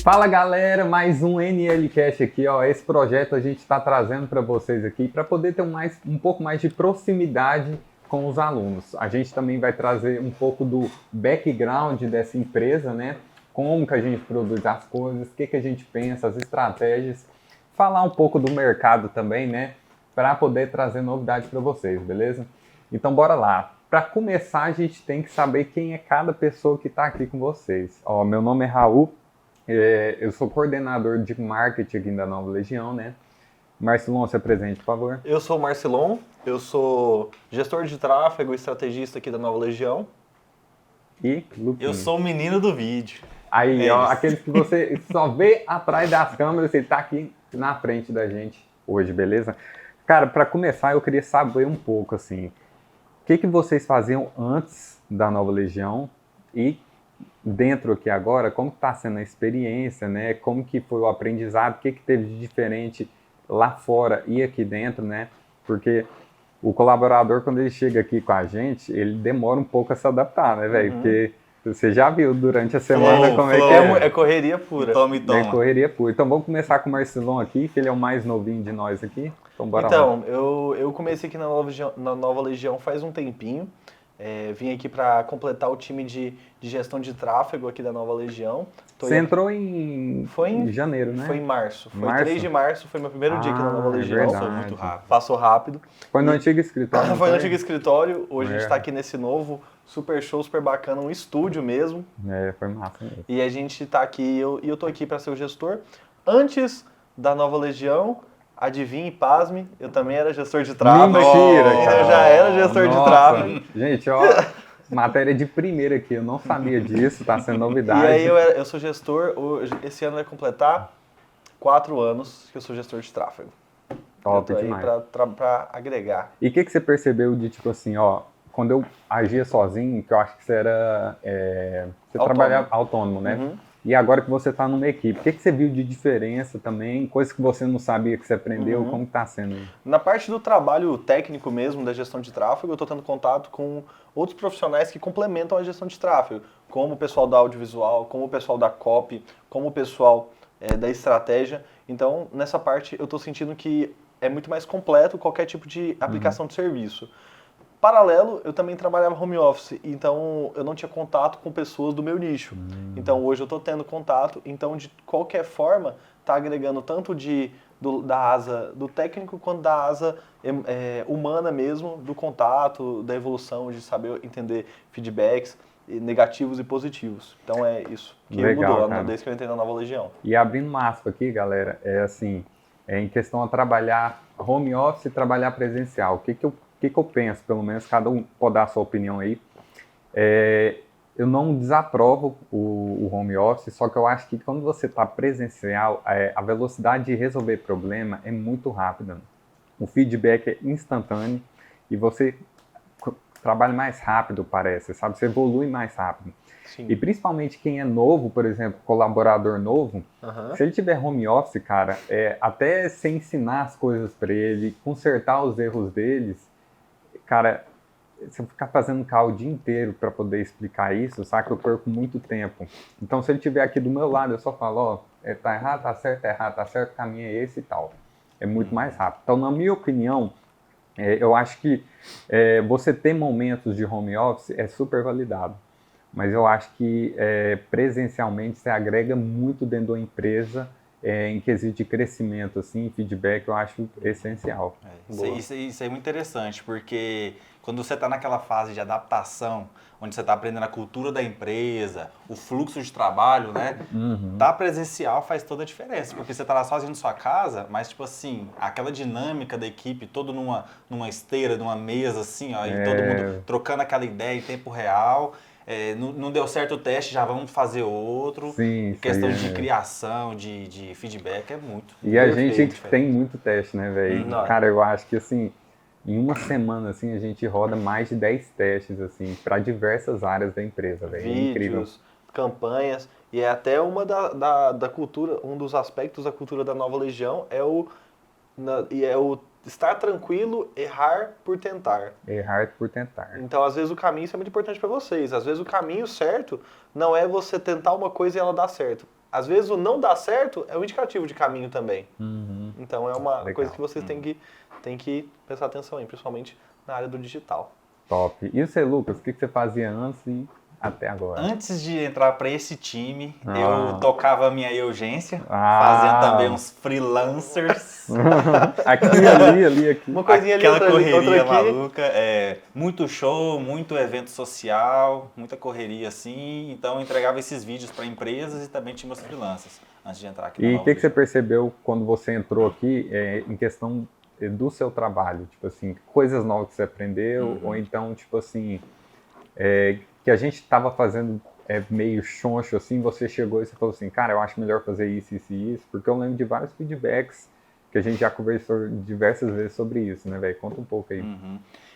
Fala galera, mais um NLCast aqui, ó. Esse projeto a gente está trazendo para vocês aqui para poder ter um pouco mais de proximidade com os alunos. A gente também vai trazer um pouco do background dessa empresa, né? Como que a gente produz as coisas, o que que a gente pensa, as estratégias, falar um pouco do mercado também, né? Para poder trazer novidade para vocês, beleza? Então bora lá. Para começar, a gente tem que saber quem é cada pessoa que está aqui com vocês. Ó, meu nome é Raul. Eu sou coordenador de marketing aqui da Nova Legião, né? Marcilon, se apresente, por favor. Eu sou o Marcilon, eu sou gestor de tráfego e estrategista aqui da Nova Legião. E Lupinho. Eu sou o menino do vídeo. Aí, ó, aqueles que você só vê atrás das câmeras, ele tá aqui na frente da gente hoje, beleza? Cara, para começar, eu queria saber um pouco, assim, o que vocês faziam antes da Nova Legião e dentro aqui agora, como está sendo a experiência, né? Como que foi o aprendizado, o que teve de diferente lá fora e aqui dentro, né? Porque o colaborador, quando ele chega aqui com a gente, ele demora um pouco a se adaptar, né, velho? Porque você já viu durante a semana como é que é. É correria pura. Toma e toma. É correria pura. Então vamos começar com o Marcilon aqui, que ele é o mais novinho de nós aqui. Então bora lá. Então, eu comecei aqui na Nova Legião faz um tempinho. Vim aqui para completar o time de gestão de tráfego aqui da Nova Legião. Você entrou em janeiro, né? Foi em março. Foi março? 3 de março, foi meu primeiro dia aqui na Nova Legião. Verdade. Passou muito rápido. Passou rápido. Foi no antigo escritório. Foi no antigo escritório. Hoje a gente está aqui nesse novo super show, super bacana, um estúdio mesmo. Foi massa mesmo. E a gente está aqui, eu tô aqui para ser o gestor. Antes da Nova Legião, adivinhe e pasme, eu também era gestor de tráfego. Mentira, cara. Eu já era gestor de tráfego. Gente, ó, matéria de primeira aqui, eu não sabia disso, tá sendo novidade. E aí eu sou gestor, esse ano vai completar 4 anos que eu sou gestor de tráfego. Top eu tô demais. aí pra agregar. E o que você percebeu de, tipo assim, ó, quando eu agia sozinho, que eu acho que você era... você trabalhava autônomo, né? Uhum. E agora que você tá numa equipe, o que você viu de diferença também? Coisas que você não sabia que você aprendeu, como que tá sendo? Na parte do trabalho técnico mesmo, da gestão de tráfego, eu tô tendo contato com outros profissionais que complementam a gestão de tráfego, como o pessoal da audiovisual, como o pessoal da copy, como o pessoal da estratégia. Então, nessa parte, eu tô sentindo que é muito mais completo qualquer tipo de aplicação de serviço. Paralelo, eu também trabalhava home office, então eu não tinha contato com pessoas do meu nicho. Então hoje eu estou tendo contato, então de qualquer forma está agregando tanto da asa do técnico quanto da asa humana mesmo, do contato, da evolução, de saber entender feedbacks negativos e positivos. Então é isso que Legal, mudou desde que eu entrei na Nova Legião. E abrindo uma aspa aqui, galera, em questão a trabalhar home office e trabalhar presencial, o que eu penso, pelo menos, cada um pode dar a sua opinião aí. Eu não desaprovo o home office, só que eu acho que quando você está presencial, a velocidade de resolver problema é muito rápida. O feedback é instantâneo e você trabalha mais rápido, parece, sabe? Você evolui mais rápido. Sim. E principalmente quem é novo, por exemplo, colaborador novo, se ele tiver home office, cara, até você ensinar as coisas para ele, consertar os erros deles, cara, se eu ficar fazendo call o dia inteiro para poder explicar isso, sabe, eu perco muito tempo. Então, se ele estiver aqui do meu lado, eu só falo, ó, tá errado, tá certo, o caminho é esse e tal. É muito mais rápido. Então, na minha opinião, eu acho que você ter momentos de home office é super validado. Mas eu acho que presencialmente você agrega muito dentro da empresa, em quesito de crescimento, assim, feedback, eu acho essencial. Isso é muito interessante, porque quando você está naquela fase de adaptação, onde você está aprendendo a cultura da empresa, o fluxo de trabalho, né? Tá presencial faz toda a diferença, porque você está lá sozinho na sua casa, mas, tipo assim, aquela dinâmica da equipe, todo numa esteira, numa mesa, assim, ó, e todo mundo trocando aquela ideia em tempo real. Não deu certo o teste, já vamos fazer outro. Sim, questão de criação, de feedback é muito. E a gente tem muito teste, né, velho? Cara, eu acho que assim, em uma semana assim, a gente roda mais de 10 testes assim, para diversas áreas da empresa, velho. É incrível. Campanhas, e é até uma da cultura, um dos aspectos da cultura da Nova Legião é o estar tranquilo, errar por tentar. Errar por tentar. Então, às vezes, o caminho, isso é muito importante para vocês. Às vezes, o caminho certo não é você tentar uma coisa e ela dar certo. Às vezes, o não dar certo é um indicativo de caminho também. Uhum. Então, é uma Legal. coisa que vocês têm que prestar atenção aí, principalmente na área do digital. Top. E você, Lucas, o que você fazia antes e até agora? Antes de entrar para esse time, eu tocava a minha urgência, fazendo também uns freelancers. Aqui, ali. Uma coisinha ali, Aquela correria outra aqui. maluca, muito show, muito evento social, muita correria assim. Então eu entregava esses vídeos para empresas e também tinha meus freelancers antes de entrar aqui. E o que você percebeu quando você entrou aqui em questão do seu trabalho? Tipo assim, coisas novas que você aprendeu, ou então, tipo assim, que a gente estava fazendo meio choncho assim, você chegou e você falou assim, cara, eu acho melhor fazer isso, porque eu lembro de vários feedbacks que a gente já conversou diversas vezes sobre isso, né, velho? Conta um pouco aí.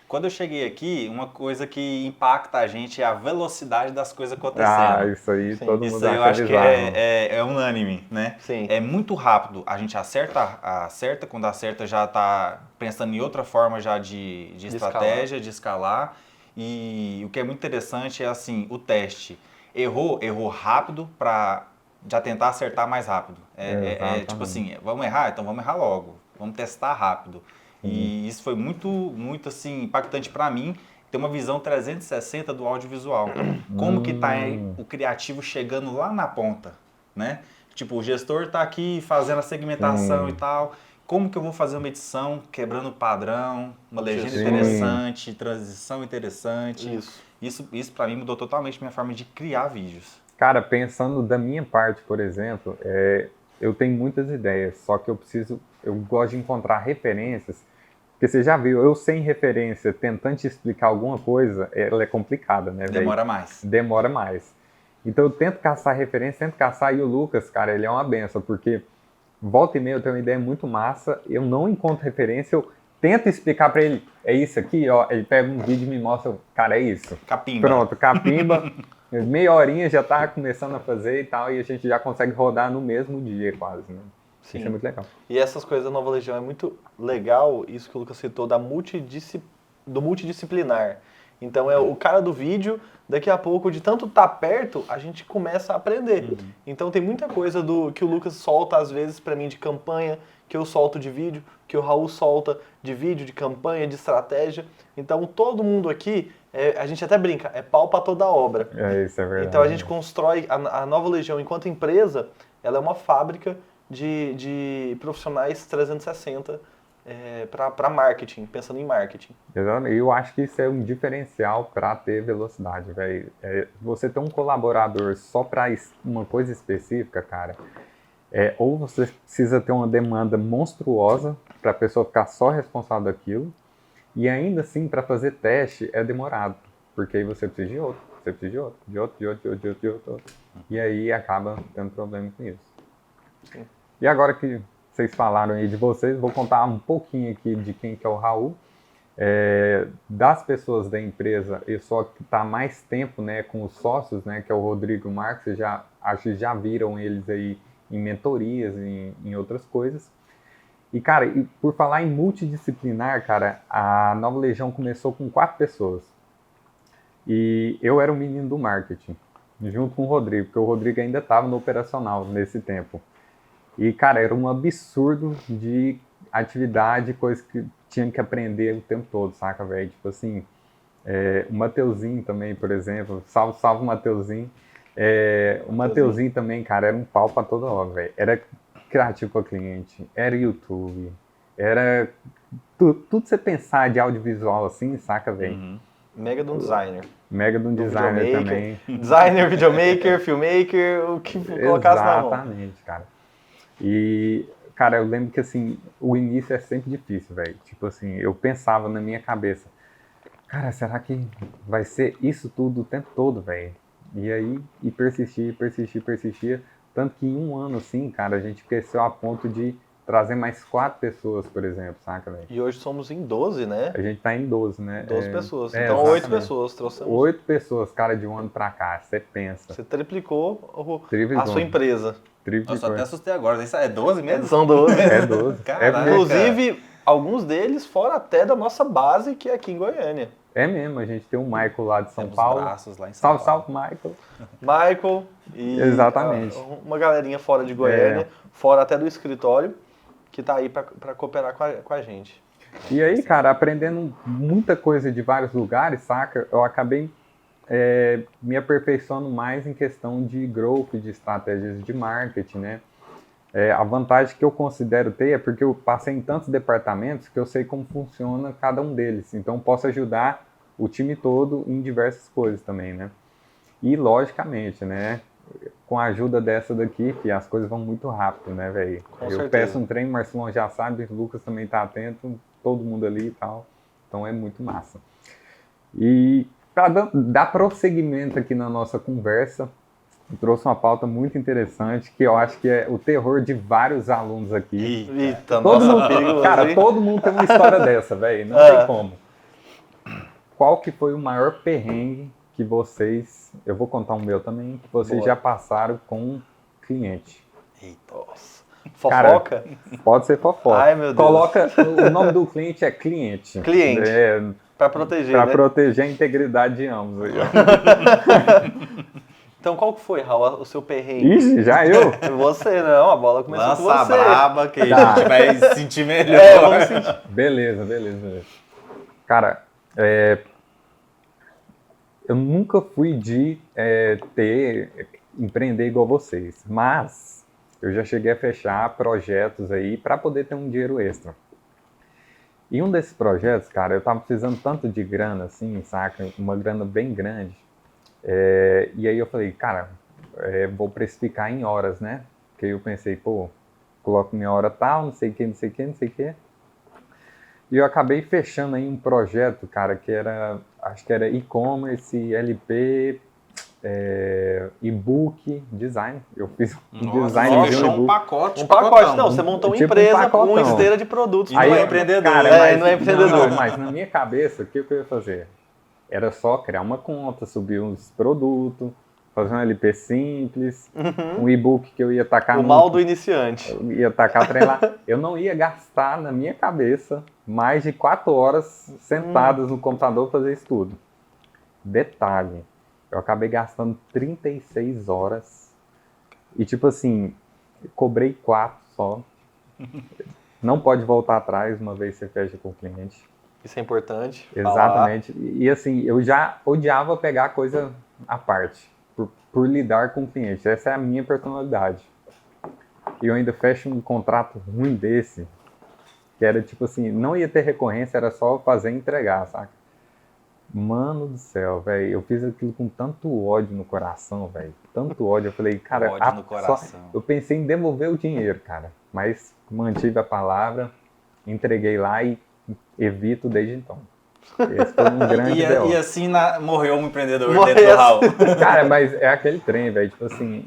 Quando eu cheguei aqui, uma coisa que impacta a gente é a velocidade das coisas acontecendo. Isso aí, Sim. todo mundo Isso aí eu acho que é unânime, né? Sim. É muito rápido. A gente acerta, quando acerta já está pensando em outra forma já de estratégia, de escalar. E o que é muito interessante é assim, o teste. Errou rápido para já tentar acertar mais rápido. Tipo assim, vamos errar? Então vamos errar logo. Vamos testar rápido. E isso foi muito assim, impactante para mim, ter uma visão 360 do audiovisual. Como que tá o criativo chegando lá na ponta, né? Tipo, o gestor tá aqui fazendo a segmentação e tal. Como que eu vou fazer uma edição quebrando padrão, uma legenda interessante, transição interessante. Isso para mim mudou totalmente minha forma de criar vídeos. Cara, pensando da minha parte, por exemplo, eu tenho muitas ideias, só que eu gosto de encontrar referências, porque você já viu, eu sem referência, tentando te explicar alguma coisa, ela é complicada, né, velho? Demora mais. Então eu tento caçar referência, e o Lucas, cara, ele é uma benção, porque volta e meia eu tenho uma ideia muito massa, eu não encontro referência, eu tento explicar pra ele, é isso aqui, ó, ele pega um vídeo e me mostra, cara, é isso. Capimba. Pronto, capimba, meia horinha já tá começando a fazer e tal, e a gente já consegue rodar no mesmo dia quase, né? Sim. Isso é muito legal. E essas coisas da Nova Legião é muito legal, isso que o Lucas citou, do multidisciplinar. Então é o cara do vídeo, daqui a pouco, de tanto estar perto, a gente começa a aprender. Então tem muita coisa que o Lucas solta, às vezes, pra mim, de campanha, que eu solto de vídeo, que o Raul solta de vídeo, de campanha, de estratégia. Então todo mundo aqui, a gente até brinca, é pau pra toda obra. Isso é verdade. Então a gente constrói, a Nova Legião, enquanto empresa, ela é uma fábrica de profissionais 360 para marketing, pensando em marketing. Exatamente. Eu acho que isso é um diferencial para ter velocidade, velho. Você ter um colaborador só para uma coisa específica, cara, ou você precisa ter uma demanda monstruosa para a pessoa ficar só responsável daquilo, e ainda assim, para fazer teste, é demorado, porque aí você precisa de outro, de outro. E aí acaba tendo problema com isso. Sim. E agora que vocês falaram aí de vocês, vou contar um pouquinho aqui de quem que é o Raul. Das pessoas da empresa, eu só que está mais tempo, né, com os sócios, né, que é o Rodrigo e o Marcos, vocês acho que já viram eles aí em mentorias, em outras coisas. E, cara, por falar em multidisciplinar, cara, a Nova Legião começou com 4 pessoas. E eu era o menino do marketing, junto com o Rodrigo, porque o Rodrigo ainda estava no operacional nesse tempo. E, cara, era um absurdo de atividade, coisa que tinha que aprender o tempo todo, saca, velho? Tipo assim, o Mateuzinho também, por exemplo, salve o Mateuzinho. O Mateuzinho também, cara, era um pau pra toda hora, velho. Era criativo com o cliente, era YouTube, era tudo você pensar de audiovisual assim, saca, velho? Mega de um designer. Mega de um designer também. Designer, videomaker, filmmaker, o que colocasse na mão. Exatamente, cara. E, cara, eu lembro que, assim, o início é sempre difícil, velho. Tipo assim, eu pensava na minha cabeça, cara, será que vai ser isso tudo o tempo todo, velho? E aí, persistia. Tanto que em um ano, assim, cara, a gente cresceu a ponto de trazer mais 4 pessoas, por exemplo, saca, velho? E hoje somos em 12, né? A gente tá em 12, né? 12 pessoas. Então, 8 pessoas trouxemos. 8 pessoas, cara, de um ano pra cá, você pensa. Você triplicou a sua empresa. Nossa, até assustei agora. Isso é 12 mesmo? São 12. É 12. Inclusive, Alguns deles fora até da nossa base, que é aqui em Goiânia. É mesmo, a gente tem o Michael lá de São Temos Paulo. braços lá em São Salve, Paulo. salve, Michael. Michael e Exatamente. uma galerinha fora de Goiânia, fora até do escritório, que tá aí para cooperar com a gente. E aí, cara, aprendendo muita coisa de vários lugares, saca? Eu acabei me aperfeiçoando mais em questão de growth, de estratégias de marketing, né? A vantagem que eu considero ter é porque eu passei em tantos departamentos que eu sei como funciona cada um deles. Então, posso ajudar o time todo em diversas coisas também, né? E, logicamente, né? Com a ajuda dessa daqui, que as coisas vão muito rápido, né, velho? Eu certeza. peço um trem, o Marcelão já sabe, o Lucas também tá atento, todo mundo ali e tal. Então, é muito massa. E para dar prosseguimento aqui na nossa conversa, eu trouxe uma pauta muito interessante, que eu acho que é o terror de vários alunos aqui. Eita, Todo nossa, mundo, perigoso, cara, hein? todo mundo tem uma história dessa, velho. Não tem como. Qual que foi o maior perrengue que vocês, eu vou contar o meu também, que vocês já passaram com um cliente? Eita. Nossa. Fofoca? Cara, pode ser fofoca. Ai, meu Deus. Coloca, o nome do cliente é cliente. Cliente. Pra proteger, Pra né? proteger a integridade de ambos. Aí, ó. Então, qual que foi, Raul, o seu perrengue? Ixi, já eu? Você, não. A bola começou Lança com você. a braba que Tá. a gente vai se sentir melhor. Vamos sentir. Beleza. Cara, eu nunca fui de empreender igual vocês, mas eu já cheguei a fechar projetos aí para poder ter um dinheiro extra. E um desses projetos, cara, eu tava precisando tanto de grana, assim, saca? Uma grana bem grande. E aí eu falei, cara, vou precificar em horas, né? Porque eu pensei, pô, coloco minha hora tal, não sei o que. E eu acabei fechando aí um projeto, cara, que acho que era e-commerce, LP, e-book, design. Eu fiz um design de fechou e-book. um pacote. Um pacote, não, você montou uma Tipo um empresa pacotão. com uma esteira de produtos. E não é empreendedor. Cara, não é empreendedor. Mas na minha cabeça, o que eu ia fazer? Era só criar uma conta, subir uns produtos, fazer um LP simples, um e-book que eu ia tacar O mal do iniciante. Eu ia tacar trem lá. Eu não ia gastar na minha cabeça mais de 4 horas sentadas no computador fazer isso tudo. Detalhe, eu acabei gastando 36 horas e tipo assim, cobrei 4 só. Não pode voltar atrás uma vez que você fecha com o cliente. Isso é importante. Exatamente. E assim, eu já odiava pegar coisa à parte, por lidar com o cliente. Essa é a minha personalidade. E eu ainda fecho um contrato ruim desse, que era tipo assim, não ia ter recorrência, era só fazer e entregar, saca? Mano do céu, velho, eu fiz aquilo com tanto ódio no coração, velho. Tanto ódio, eu falei, cara... Ódio no coração. Eu pensei em devolver o dinheiro, cara. Mas mantive a palavra, entreguei lá e evito desde então. Esse foi um grande B.O. E assim morreu um empreendedor Morreu dentro do Raul. Cara, mas é aquele trem, velho. Tipo assim,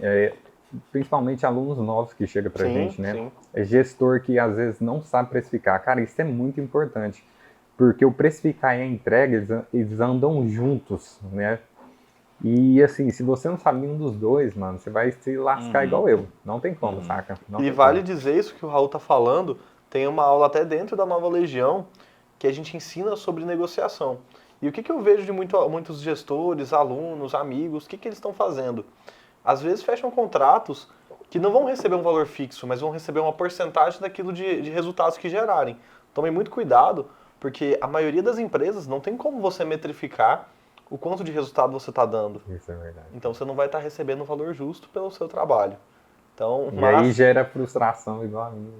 principalmente alunos novos que chegam pra gente, né? Sim. É gestor que às vezes não sabe precificar. Cara, isso é muito importante. Porque o precificar e a entrega, eles andam juntos, né? E assim, se você não sabe nenhum dos dois, mano, você vai se lascar igual eu. Não tem como, saca? Não E tem vale como. dizer isso que o Raul tá falando, tem uma aula até dentro da Nova Legião que a gente ensina sobre negociação. E o que eu vejo de muitos gestores, alunos, amigos, o que eles estão fazendo? Às vezes fecham contratos que não vão receber um valor fixo, mas vão receber uma porcentagem daquilo de resultados que gerarem. Tomem muito cuidado, porque a maioria das empresas não tem como você metrificar o quanto de resultado você está dando. Isso é verdade. Então você não vai estar recebendo o valor justo pelo seu trabalho. Então, E aí gera frustração igual a mim.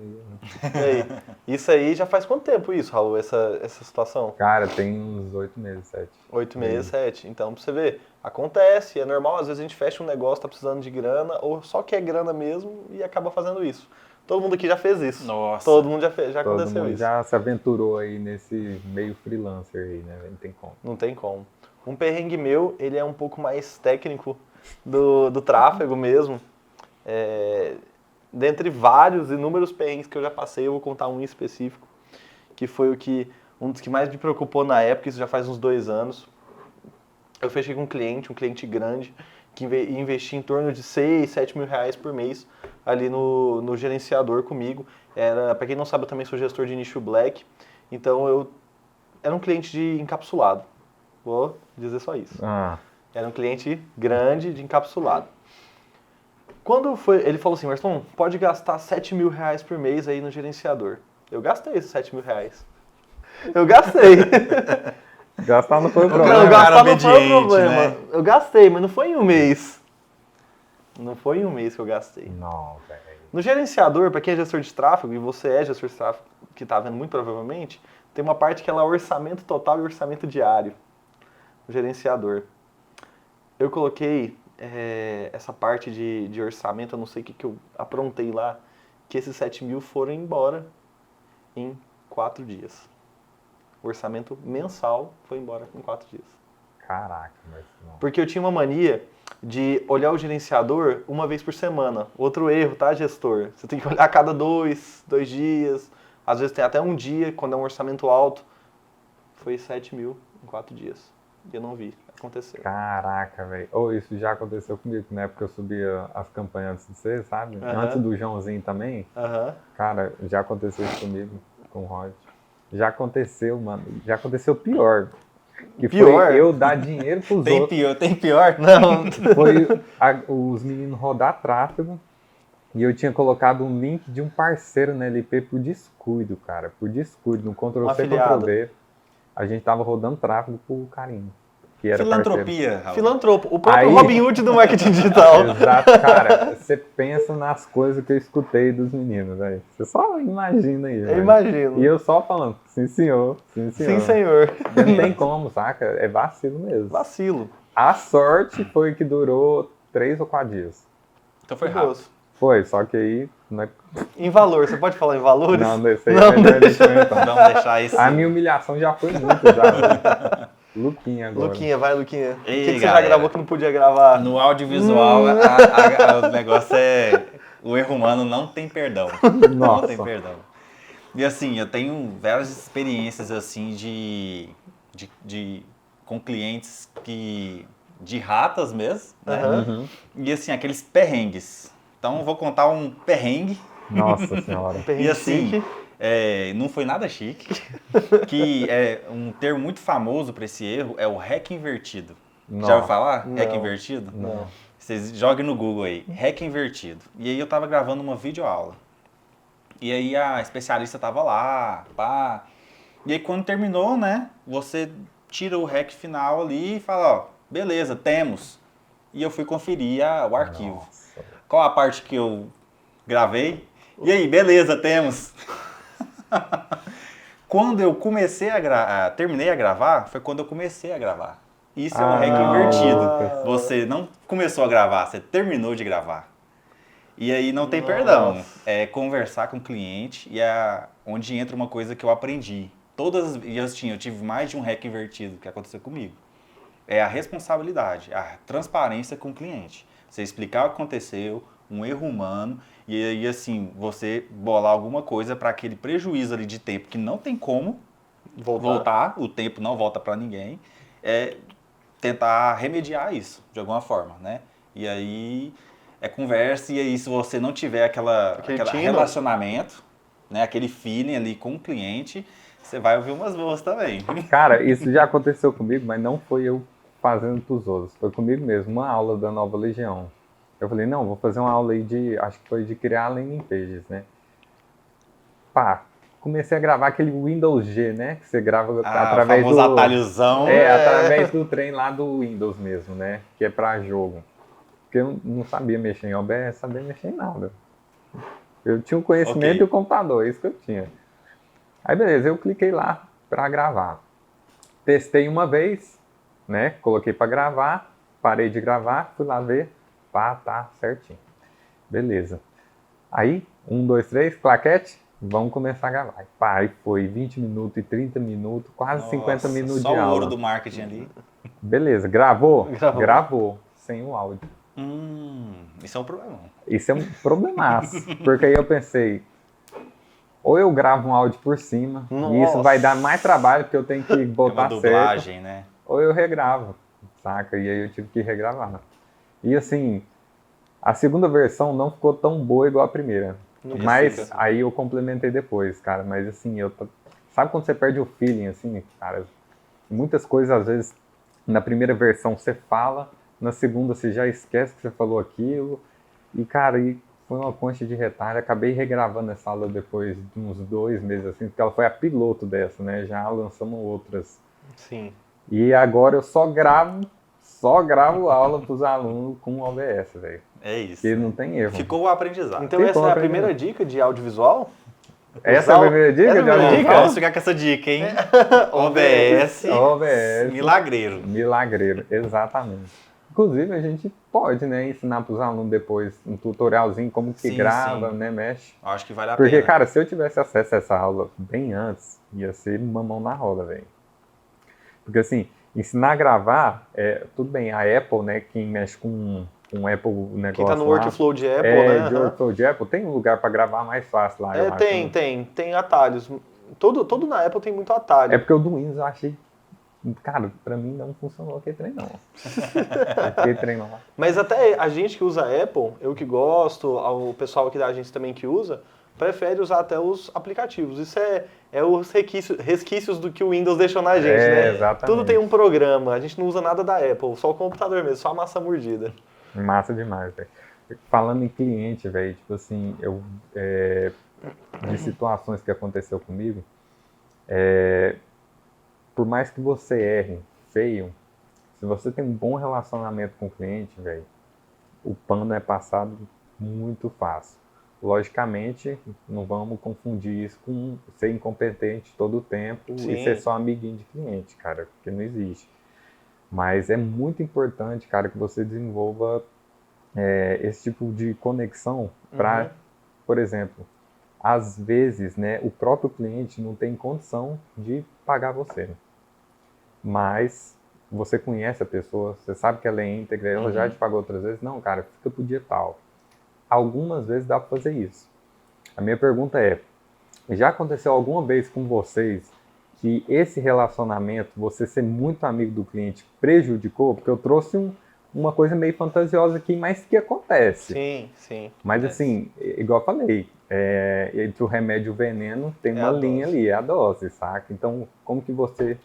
E aí? Isso aí já faz quanto tempo isso, Raul, essa situação? Cara, tem uns 8 meses, 7. 8 meses, 7. Então, pra você ver, acontece, é normal, às vezes a gente fecha um negócio, tá precisando de grana, ou só quer grana mesmo e acaba fazendo isso. Todo mundo aqui já fez isso. Nossa. Todo mundo já Todo aconteceu mundo isso. já se aventurou aí nesse meio freelancer aí, né? Não tem como. Não tem como. Um perrengue meu, ele é um pouco mais técnico do tráfego mesmo. Dentre vários, inúmeros perrengues que eu já passei, eu vou contar um em específico, que foi um dos que mais me preocupou na época, isso já faz uns 2 anos. Eu fechei com um cliente grande, que ia investir em torno de 6, 7 mil reais por mês ali no gerenciador comigo. Para quem não sabe, eu também sou gestor de nicho Black, então eu era um cliente de encapsulado. Vou dizer só isso. Era um cliente grande de encapsulado. Quando foi, ele falou assim, Marcelão, pode gastar R$7.000 por mês aí no gerenciador. Eu gastei esses R$7.000. Eu gastei. Gastar não foi o problema. Não, gastar não foi o problema. Né? Eu gastei, mas não foi em um mês. Não foi em um mês que eu gastei. Não, velho. No gerenciador, para quem é gestor de tráfego, e você é gestor de tráfego, que está vendo muito provavelmente, tem uma parte que é orçamento total e orçamento diário. No gerenciador. Eu coloquei essa parte de orçamento, eu não sei o que eu aprontei lá, que esses 7.000 foram embora em 4 dias. O orçamento mensal foi embora em 4 dias. Caraca, mas não. Porque eu tinha uma mania de olhar o gerenciador uma vez por semana. Outro erro, tá, gestor? Você tem que olhar a cada 2 dias. Às vezes tem até um dia, quando é um orçamento alto. Foi 7.000 em 4 dias. E eu não vi. Aconteceu. Caraca, velho. Isso já aconteceu comigo, né? Porque eu subia as campanhas antes de você, sabe? Antes do Joãozinho também. Cara, já aconteceu isso comigo, com o Rod. Já aconteceu, mano. Já aconteceu pior. Que pior? Foi eu dar dinheiro pros outros. Tem pior? Não. Foi os meninos rodar tráfego e eu tinha colocado um link de um parceiro na LP por descuido, cara. Por descuido, no Ctrl-C, Ctrl-V. A gente tava rodando tráfego pro carinho. Que era filantropia, Raul. Filantropo. O próprio Robin Hood do marketing digital. Exato, cara. Você pensa nas coisas que eu escutei dos meninos, velho. Você só imagina aí, velho. Eu imagino. E eu só falando, sim senhor, sim senhor. Sim senhor. Não tem como, saca? É vacilo mesmo. Vacilo. A sorte foi que durou 3 ou 4 dias. Então foi rápido. Foi, só que aí... Não... Em valor, você pode falar em valores? Não, desse aí é melhor então. Vamos deixar isso. A minha humilhação já foi muito, já. Luquinha agora. Luquinha, vai Luquinha. O que você galera, já gravou que não podia gravar? No audiovisual, o negócio é... O erro humano não tem perdão. Nossa. Não tem perdão. E assim, eu tenho várias experiências assim com clientes de ratas mesmo, né? E assim, aqueles perrengues. Então eu vou contar um perrengue. Nossa senhora. Perrengue e assim, chique. Não foi nada chique. Que é um termo muito famoso para esse erro, é o REC invertido. Nossa. Já ouviu falar? Não. REC invertido? Não. Vocês joguem no Google aí, REC invertido. E aí eu tava gravando uma videoaula. E aí a especialista tava lá, pá. E aí quando terminou, né, você tira o REC final ali e fala, ó, beleza, temos. E eu fui conferir o arquivo. Nossa. Qual a parte que eu gravei? E aí, beleza, temos. Quando eu comecei terminei a gravar, foi quando eu comecei a gravar. Isso é um REC invertido. Você não começou a gravar, você terminou de gravar. E aí não tem perdão. É conversar com o cliente e onde entra uma coisa que eu aprendi. Eu tive mais de um REC invertido que aconteceu comigo. É a responsabilidade, a transparência com o cliente. Você explicar o que aconteceu, um erro humano, e aí assim, você bolar alguma coisa para aquele prejuízo ali de tempo que não tem como voltar, o tempo não volta para ninguém, tentar remediar isso de alguma forma, né? E aí é conversa, e aí se você não tiver aquele relacionamento, né, aquele feeling ali com o cliente, você vai ouvir umas boas também. Cara, isso já aconteceu comigo, mas não foi eu fazendo pros outros, foi comigo mesmo, uma aula da Nova Legião. Eu falei, não, vou fazer uma aula aí acho que foi de criar landing pages, né? Pá, comecei a gravar aquele Windows G, né? Que você grava através do... atalhozão. Através do trem lá do Windows mesmo, né? Que é pra jogo. Porque eu não sabia mexer em OBS, sabia mexer em nada. Eu tinha o conhecimento e o computador, é isso que eu tinha. Aí beleza, eu cliquei lá pra gravar. Testei uma vez, né? Coloquei pra gravar, parei de gravar, fui lá ver. Pá, tá certinho. Beleza. Aí, 1, 2, 3, claquete, vamos começar a gravar. Pá, aí foi 20 minutos e 30 minutos, quase 50 minutos de aula. Só o ouro do marketing ali. Beleza, gravou? Gravou, sem o áudio. Isso é um problema. Isso é um problemaço, porque aí eu pensei, ou eu gravo um áudio por cima, e isso vai dar mais trabalho, porque eu tenho que botar certo. Dublagem, né? Ou eu regravo, saca? E aí eu tive que regravar. E assim, A segunda versão não ficou tão boa igual a primeira. Nunca Mas fica. aí eu complementei depois, cara. Mas assim, sabe quando você perde o feeling, assim, cara? Muitas coisas, às vezes, na primeira versão você fala, na segunda você já esquece que você falou aquilo. E, cara, foi uma concha de retalho. Acabei regravando essa aula depois de uns 2 meses, assim, porque ela foi a piloto dessa, né? Já lançamos outras. Sim. E agora eu só gravo aula pros alunos com OBS, velho. É isso. Porque não tem erro. Ficou o aprendizado. Então essa é a primeira dica de audiovisual? Essa é a primeira dica de audiovisual? Posso ficar com essa dica, hein? OBS. Milagreiro. Milagreiro, exatamente. Inclusive, a gente pode, né, ensinar para os alunos depois um tutorialzinho, como que grava, né, mexe. Acho que vale a pena. Porque, cara, se eu tivesse acesso a essa aula bem antes, ia ser mamão na roda, velho. Porque, assim, ensinar a gravar, tudo bem, a Apple, né, quem mexe com Apple negócio. Quem tá no workflow de Apple, né? De workflow de Apple, tem um lugar para gravar mais fácil lá. Tem atalhos. Todo na Apple tem muito atalho. É porque o do Windows eu achei. Cara, pra mim não funcionou aquele trem, não. Mas até a gente que usa Apple, eu que gosto, o pessoal aqui da agência também que usa, prefere usar até os aplicativos. Isso é os resquícios do que o Windows deixou na gente, né? Exatamente. Tudo tem um programa, a gente não usa nada da Apple, só o computador mesmo, só a massa mordida. Massa demais, velho. Falando em cliente, velho, tipo assim, de situações que aconteceu comigo, por mais que você erre feio, se você tem um bom relacionamento com o cliente, velho, o pano é passado muito fácil. Logicamente, não vamos confundir isso com ser incompetente todo o tempo e ser só amiguinho de cliente, cara, porque não existe. Mas é muito importante, cara, que você desenvolva esse tipo de conexão para, por exemplo, às vezes, né, o próprio cliente não tem condição de pagar você. Mas você conhece a pessoa, você sabe que ela é íntegra, ela já te pagou outras vezes. Não, cara, fica pro dia tal. Algumas vezes dá para fazer isso. A minha pergunta é, já aconteceu alguma vez com vocês que esse relacionamento, você ser muito amigo do cliente, prejudicou? Porque eu trouxe uma coisa meio fantasiosa aqui, mas que acontece. Sim. Mas assim, igual eu falei, entre o remédio e o veneno tem uma linha ali, é a dose, saca? Então, como que você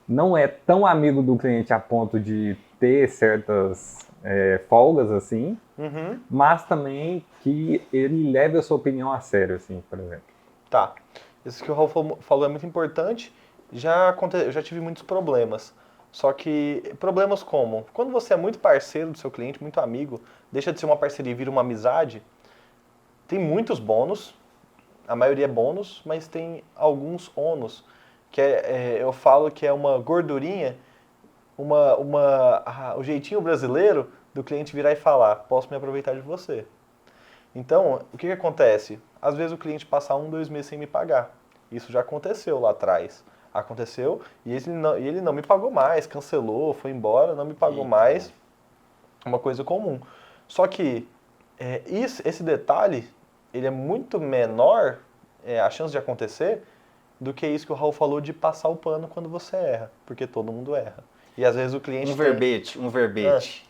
não é tão amigo do cliente a ponto de ter certas folgas, assim, mas também que ele leve a sua opinião a sério, assim, por exemplo. Tá. Isso que o Raul falou é muito importante. Eu já tive muitos problemas. Só que, problemas como? Quando você é muito parceiro do seu cliente, muito amigo, deixa de ser uma parceria e vira uma amizade, tem muitos bônus, a maioria é bônus, mas tem alguns ônus, que eu falo que é uma gordurinha, o jeitinho brasileiro do cliente virar e falar, posso me aproveitar de você. Então, o que acontece? Às vezes o cliente passa 1, 2 meses sem me pagar. Isso já aconteceu lá atrás. Aconteceu e ele não me pagou mais, cancelou, foi embora, não me pagou mais. Uma coisa comum. Só que esse detalhe, ele é muito menor, a chance de acontecer, do que isso que o Raul falou de passar o pano quando você erra. Porque todo mundo erra. E às vezes o cliente Um verbete.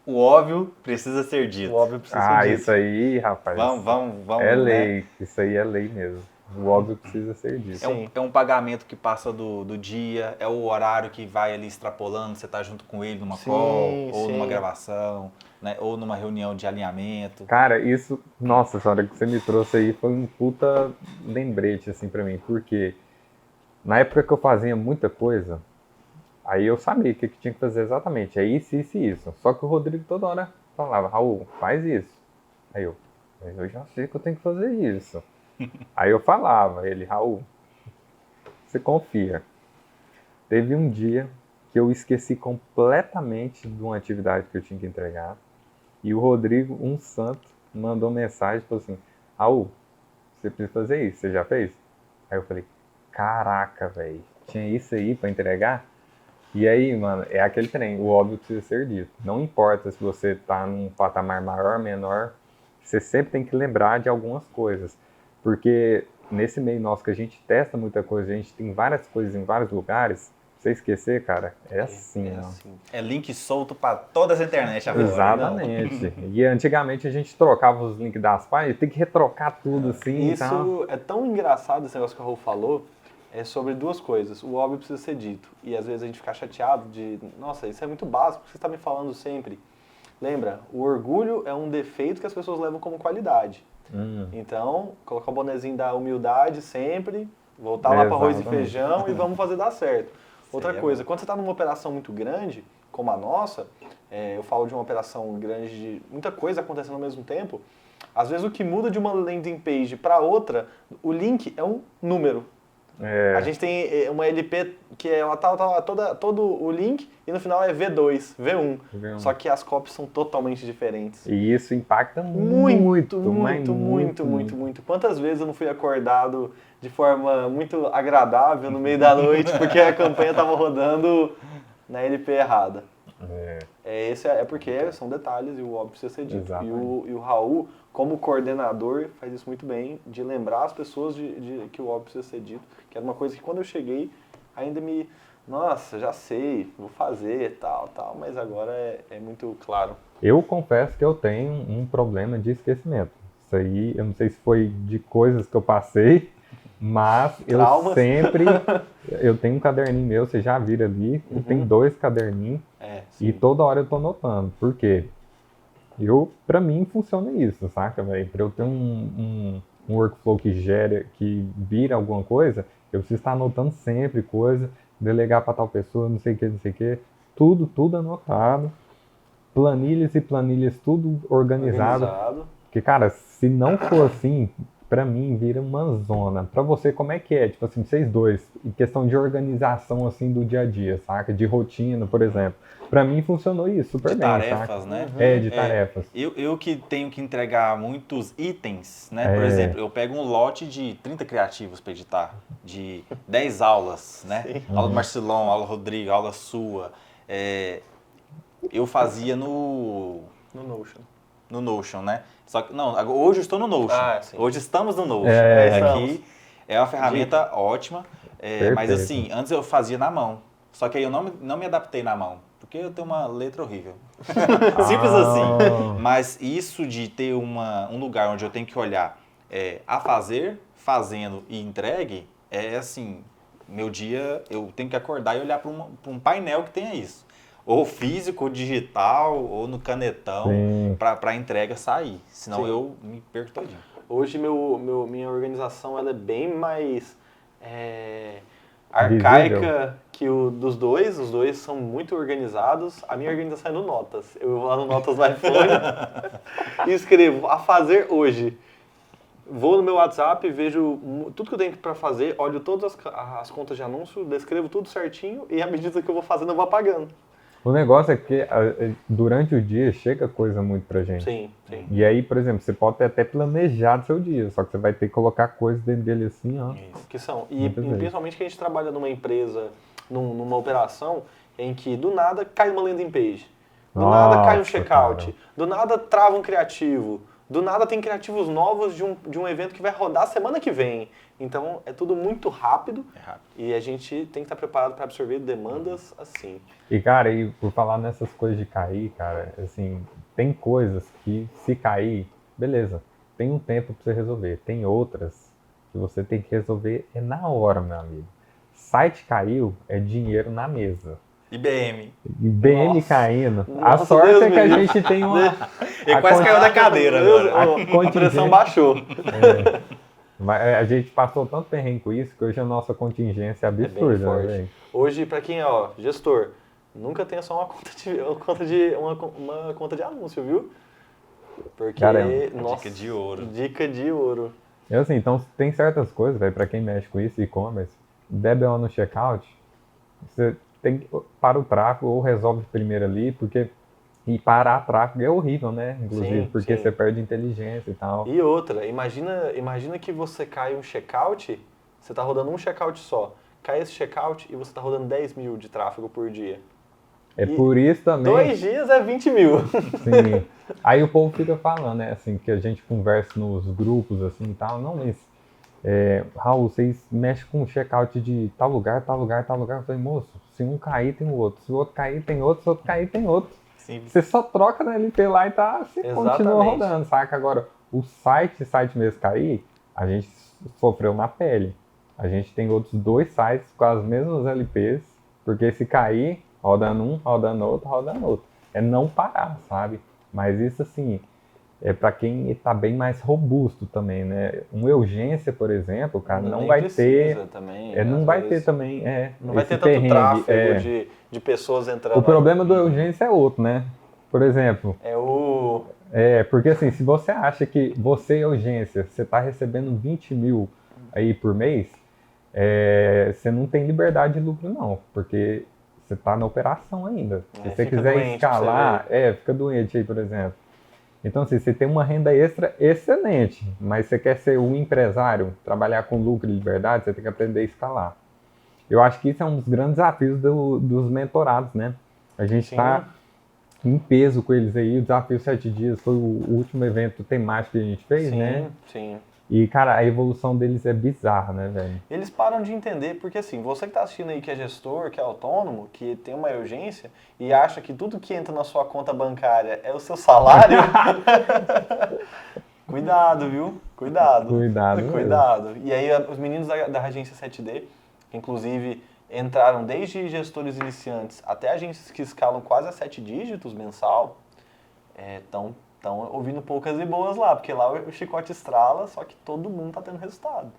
O óbvio precisa ser dito. O óbvio precisa ser dito. Isso aí, rapaz. Vamos. É lei. Né? Isso aí é lei mesmo. O óbvio precisa ser dito. É um pagamento que passa do dia, é o horário que vai ali extrapolando, você tá junto com ele numa call, ou numa gravação, né? Ou numa reunião de alinhamento. Cara, isso, nossa senhora, que você me trouxe aí foi um puta lembrete, assim, pra mim. Porque na época que eu fazia muita coisa, aí eu sabia o que tinha que fazer exatamente. É isso, isso e isso. Só que o Rodrigo toda hora falava, Raul, faz isso. Aí eu já sei que eu tenho que fazer isso. Aí eu falava, ele, Raul, você confia. Teve um dia que eu esqueci completamente de uma atividade que eu tinha que entregar. E o Rodrigo, um santo, mandou mensagem, falou assim, Raul, você precisa fazer isso, você já fez? Aí eu falei, caraca, velho, tinha isso aí pra entregar? E aí, mano, é aquele trem, o óbvio precisa ser dito. Não importa se você tá num patamar maior, menor, você sempre tem que lembrar de algumas coisas. Porque nesse meio nosso que a gente testa muita coisa, a gente tem várias coisas em vários lugares, você esquecer, cara, é assim, ó. assim. É link solto para toda essa internet agora. Exatamente. E antigamente a gente trocava os links das páginas, tem que retrocar tudo assim. Isso Então... é tão engraçado, esse negócio que o Raul falou, é sobre duas coisas. O óbvio precisa ser dito. E às vezes a gente fica chateado de, nossa, isso é muito básico, você está me falando sempre. Lembra, o orgulho é um defeito que as pessoas levam como qualidade. Então, colocar o bonezinho da humildade sempre, voltar lá para arroz e feijão e vamos fazer dar certo. Outra coisa, quando você está numa operação muito grande, como a nossa, eu falo de uma operação grande de muita coisa acontecendo ao mesmo tempo, às vezes o que muda de uma landing page para outra, o link é um número. A gente tem uma LP que ela tá todo o link e no final é V2, V1. Só que as copies são totalmente diferentes. E isso impacta muito. Quantas vezes eu não fui acordado de forma muito agradável no meio da noite porque a campanha tava rodando na LP errada. É porque são detalhes e o óbvio precisa ser dito. E o Raul, como coordenador, faz isso muito bem, de lembrar as pessoas de que o óbvio precisa ser dito, que era uma coisa que quando eu cheguei ainda nossa, já sei, vou fazer, tal, mas agora é muito claro. Eu confesso que eu tenho um problema de esquecimento. Isso aí, eu não sei se foi de coisas que eu passei, mas Traumas. eu tenho um caderninho meu, você já viram ali, eu tenho 2 caderninhos e toda hora eu tô anotando. Por quê? Pra mim funciona isso, saca, velho? Pra eu ter um workflow que vira alguma coisa, eu preciso estar anotando sempre coisa, delegar pra tal pessoa, não sei o que, tudo anotado. Planilhas e planilhas, tudo organizado. Porque, cara, se não for assim, pra mim vira uma zona. Pra você, como é que é? Tipo assim, vocês dois, em questão de organização, assim, do dia a dia, saca? De rotina, por exemplo. Pra mim funcionou isso super bem, tarefas, saca? né? De tarefas. Eu que tenho que entregar muitos itens, né? Por exemplo, eu pego um lote de 30 criativos para editar, de 10 aulas, né? Aula do Marcelão, aula do Rodrigo, aula sua. Eu fazia no Notion. No Notion, né? Só que, não, hoje eu estou no Notion. Hoje estamos no Notion. Aqui é uma ferramenta ótima, mas assim, antes eu fazia na mão. Só que aí eu não me adaptei na mão, porque eu tenho uma letra horrível. Simples assim. Mas isso de ter um lugar onde eu tenho que olhar a fazer, fazendo e entregue, é assim, meu dia eu tenho que acordar e olhar para um painel que tenha isso. Ou físico, ou digital, ou no canetão, para a entrega sair. Senão eu me perco todinho. Hoje minha organização ela é bem mais arcaica que o dos dois. Os dois são muito organizados. A minha organização é no Notas. Eu vou lá no Notas do iPhone e escrevo a fazer hoje. Vou no meu WhatsApp, vejo tudo que eu tenho para fazer, olho todas as contas de anúncio, descrevo tudo certinho e à medida que eu vou fazendo eu vou apagando. O negócio é que durante o dia chega coisa muito pra gente. Sim. E aí, por exemplo, você pode ter até planejado seu dia, só que você vai ter que colocar coisas dentro dele assim, ó. Que são. E principalmente que a gente trabalha numa empresa, numa operação, em que do nada cai uma landing page, do nada cai um checkout, do nada trava um criativo, do nada tem criativos novos de um evento que vai rodar semana que vem. Então é tudo muito rápido, e a gente tem que estar preparado para absorver demandas assim. E cara, e por falar nessas coisas de cair, cara, assim, tem coisas que se cair, beleza, tem um tempo para você resolver. Tem outras que você tem que resolver na hora, meu amigo. Site caiu, é dinheiro na mesa. IBM caindo. A sorte é que a gente tem uma... Ele quase caiu da cadeira agora. A pressão baixou. Mas a gente passou tanto perrengue com isso que hoje a nossa contingência é absurda, né, velho? Hoje, para quem é gestor, nunca tenha só uma conta de anúncio, viu? Porque, dica de ouro. Dica de ouro. Assim, então tem certas coisas, velho, para quem mexe com isso, e-commerce, DBO no checkout, você tem que para o tráfego ou resolve primeiro ali, porque e parar tráfego é horrível, né? Inclusive, porque você perde inteligência e tal. E outra, imagina que você cai um checkout, você tá rodando um checkout só. Cai esse checkout e você tá rodando 10 mil de tráfego por dia. Por isso também... 2 dias é 20 mil. Sim. Aí o povo fica falando, né? Assim, que a gente conversa nos grupos, assim, e tal. Não, mas Raul, vocês mexem com checkout de tal lugar, tal lugar, tal lugar. Eu falei, moço, se um cair, tem o outro. Se o outro cair, tem outro. Se o outro cair, tem outro. Sim. Você só troca na LP lá e você continua rodando, saca? Agora, o site mesmo cair, a gente sofreu na pele. A gente tem outros 2 sites com as mesmas LPs, porque se cair, rodando um, rodando outro, rodando outro. É não parar, sabe? Mas isso, assim, é para quem está bem mais robusto também, né? Um Urgência, por exemplo, cara, não vai ter... Também, não vai ter também, não vai ter tanto tráfego de pessoas entrando. O problema do Urgência é outro, né? Por exemplo... porque assim, se você acha que você, Urgência, você está recebendo 20 mil aí por mês, você não tem liberdade de lucro, não. Porque você está na operação ainda. Se você quiser escalar, fica doente aí, por exemplo. Então, assim, você tem uma renda extra excelente, mas você quer ser um empresário, trabalhar com lucro e liberdade, você tem que aprender a escalar. Eu acho que isso é um dos grandes desafios dos mentorados, né? A gente está em peso com eles aí. O Desafio 7 Dias foi o último evento temático que a gente fez, né? Sim. E, cara, a evolução deles é bizarra, né, velho? Eles param de entender, porque assim, você que está assistindo aí que é gestor, que é autônomo, que tem uma urgência e acha que tudo que entra na sua conta bancária é o seu salário, cuidado, viu? Cuidado. Cuidado. E aí os meninos da agência 7D, que inclusive entraram desde gestores iniciantes até agências que escalam quase a 7 dígitos mensal, estão ouvindo poucas e boas lá, porque lá o chicote estrala, só que todo mundo tá tendo resultado.